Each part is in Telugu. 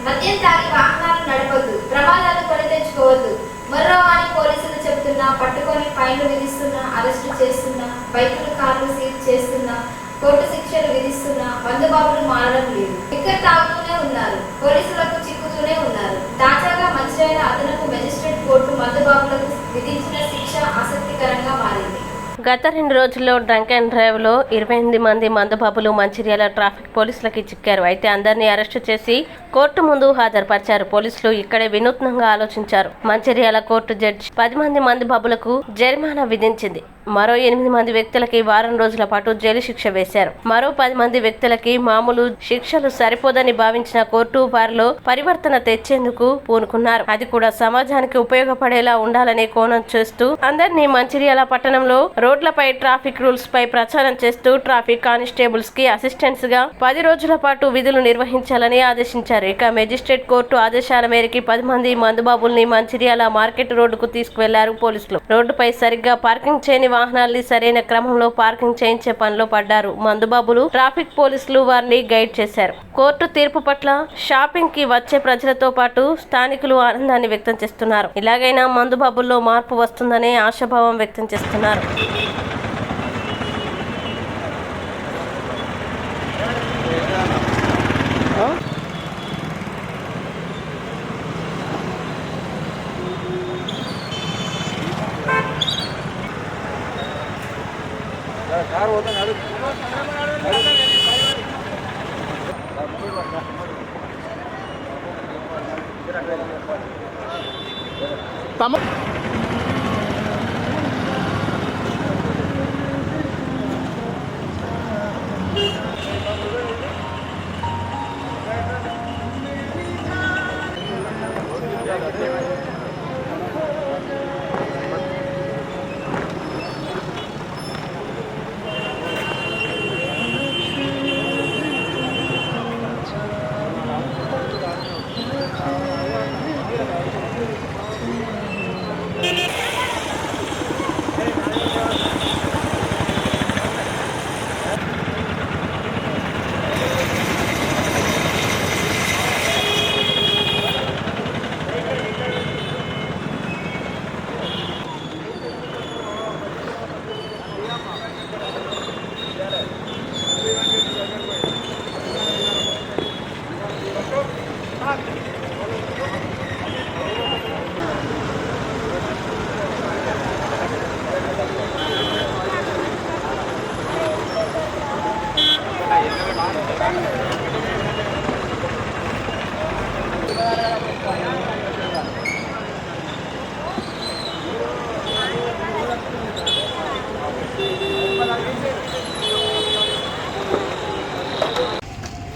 మద్యం తాగి వాహనాలు నడపొద్దు, ప్రమాదాలు కొని తెచ్చుకోవద్దు. మరోవాని పోలీసులు చెప్తున్నా, పట్టుకొని ఫైన్లు విధిస్తున్నా, అరెస్టు చేస్తున్నా, బైకులు కార్లు సీజ్ చేస్తున్నా, కోర్టు శిక్షలు విధిస్తున్నా మందుబాబులు మారడం లేదు. లిక్కర్ తాగుతూనే ఉన్నారు, పోలీసులకు చిక్కుతూనే ఉన్నారు. తాజాగా మంచిర్యాల అదనపు మెజిస్ట్రేట్ కోర్టు మందుబాబులకు విధించిన శిక్ష ఆసక్తికరంగా మారింది. గత 2 రోజుల్లో డ్రంక్ అండ్ డ్రైవ్ లో 28 మంది మందుబాబులు మంచిర్యాల ట్రాఫిక్ పోలీసులకి చిక్కారు. అయితే అందరినీ అరెస్టు చేసి కోర్టు ముందు హాజరుపరిచారు. పోలీసులు ఇక్కడే వినూత్నంగా ఆలోచించారు. మంచిర్యాల కోర్టు జడ్జి 10 మంది మందుబాబులకు జరిమానా విధించింది. మరో 8 మంది వ్యక్తులకి వారం రోజుల పాటు జైలు శిక్ష వేశారు. మరో 10 మంది వ్యక్తులకి మామూలు శిక్షలు సరిపోదని భావించిన కోర్టు వారిలో పరివర్తన తెచ్చేందుకు పూనుకున్నారు. అది కూడా సమాజానికి ఉపయోగపడేలా ఉండాలనే కోణం చేస్తూ అందరినీ మంచిర్యాల పట్టణంలో రోడ్లపై ట్రాఫిక్ రూల్స్ పై ప్రచారం చేస్తూ ట్రాఫిక్ కానిస్టేబుల్స్ కి అసిస్టెంట్స్ గా 10 రోజుల పాటు విధులు నిర్వహించాలని ఆదేశించారు. ఇక మెజిస్ట్రేట్ కోర్టు ఆదేశాల మేరకు 10 మంది మందుబాబుల్ని మంచిర్యాల మార్కెట్ రోడ్డుకు తీసుకువెళ్లారు పోలీసులు. రోడ్డుపై సరిగ్గా పార్కింగ్ చేయని వాహనాల్ని సరైన క్రమంలో పార్కింగ్ చేయించే పనిలో పడ్డారు మందుబాబులు. ట్రాఫిక్ పోలీసులు వారిని గైడ్ చేశారు. కోర్టు తీర్పు పట్ల షాపింగ్ కి వచ్చే ప్రజలతో పాటు స్థానికులు ఆనందాన్ని వ్యక్తం చేస్తున్నారు. ఇలాగైనా మందుబాబుల్లో మార్పు వస్తుందనే ఆశాభావం వ్యక్తం చేస్తున్నారు.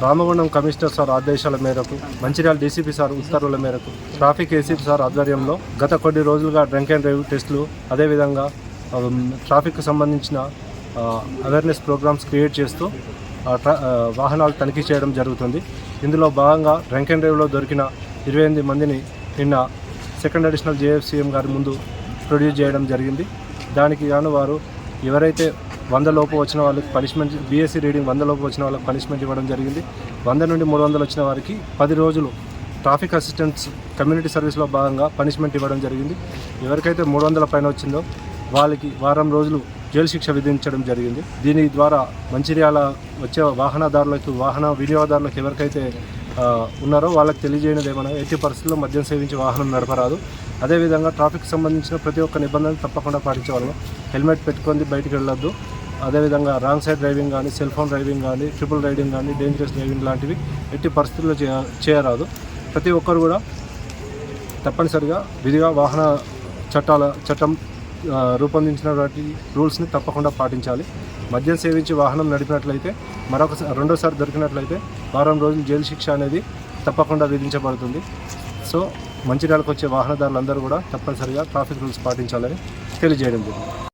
రామగుండం కమిషనర్ సార్ ఆదేశాల మేరకు, మంచిర్యాల డీసీపీ సార్ ఉత్తర్వుల మేరకు, ట్రాఫిక్ ఏసీపీ సార్ ఆధ్వర్యంలో గత కొన్ని రోజులుగా డ్రంక్ అండ్ డ్రైవ్ టెస్టులు, అదేవిధంగా ట్రాఫిక్కి సంబంధించిన అవేర్నెస్ ప్రోగ్రామ్స్ క్రియేట్ చేస్తూ వాహనాలు తనిఖీ చేయడం జరుగుతుంది. ఇందులో భాగంగా డ్రంక్ అండ్ డ్రైవ్లో దొరికిన 28 మందిని నిన్న సెకండ్ అడిషనల్ జేఎఫ్సీఎం గారి ముందు ప్రొడ్యూస్ చేయడం జరిగింది. దానికి గాను వారు ఎవరైతే 100 లోపు వచ్చిన వాళ్ళకి పనిష్మెంట్, బీఎస్సీ రీడింగ్ 100 లోపు వచ్చిన వాళ్ళకి పనిష్మెంట్ ఇవ్వడం జరిగింది. 100 నుండి 300 వచ్చిన వారికి 10 రోజులు ట్రాఫిక్ అసిస్టెంట్స్ కమ్యూనిటీ సర్వీస్లో భాగంగా పనిష్మెంట్ ఇవ్వడం జరిగింది. ఎవరికైతే 300 పైన వచ్చిందో వాళ్ళకి వారం రోజులు జైలు శిక్ష విధించడం జరిగింది. దీని ద్వారా మంచిర్యాల వచ్చే వాహనదారులకు, వాహన వినియోగదారులకు ఎవరికైతే ఉన్నారో వాళ్ళకి తెలియజేయనిది ఏమన్నా, ఎట్టి పరిస్థితుల్లో మద్యం సేవించి వాహనం నడపరాదు. అదేవిధంగా ట్రాఫిక్ సంబంధించిన ప్రతి ఒక్క నిబంధనలు తప్పకుండా పాటించగలను. హెల్మెట్ పెట్టుకొని బయటికి వెళ్ళొద్దు. అదేవిధంగా రాంగ్ సైడ్ డ్రైవింగ్ కానీ, సెల్ ఫోన్ డ్రైవింగ్ కానీ, ట్రిపుల్ రైడింగ్ కానీ, డేంజరస్ డ్రైవింగ్ లాంటివి ఎట్టి పరిస్థితుల్లో చేయరాదు. ప్రతి ఒక్కరు కూడా తప్పనిసరిగా విధిగా వాహన చట్టం రూపొందించినటువంటి రూల్స్ని తప్పకుండా పాటించాలి. మద్యం సేవించి వాహనం నడిపినట్లయితే, రెండోసారి దొరికినట్లయితే వారం రోజులు జైలు శిక్ష అనేది తప్పకుండా విధించబడుతుంది. సో మంచిర్యాలకు వచ్చే వాహనదారులందరూ కూడా తప్పనిసరిగా ట్రాఫిక్ రూల్స్ పాటించాలని తెలియజేయడం జరిగింది.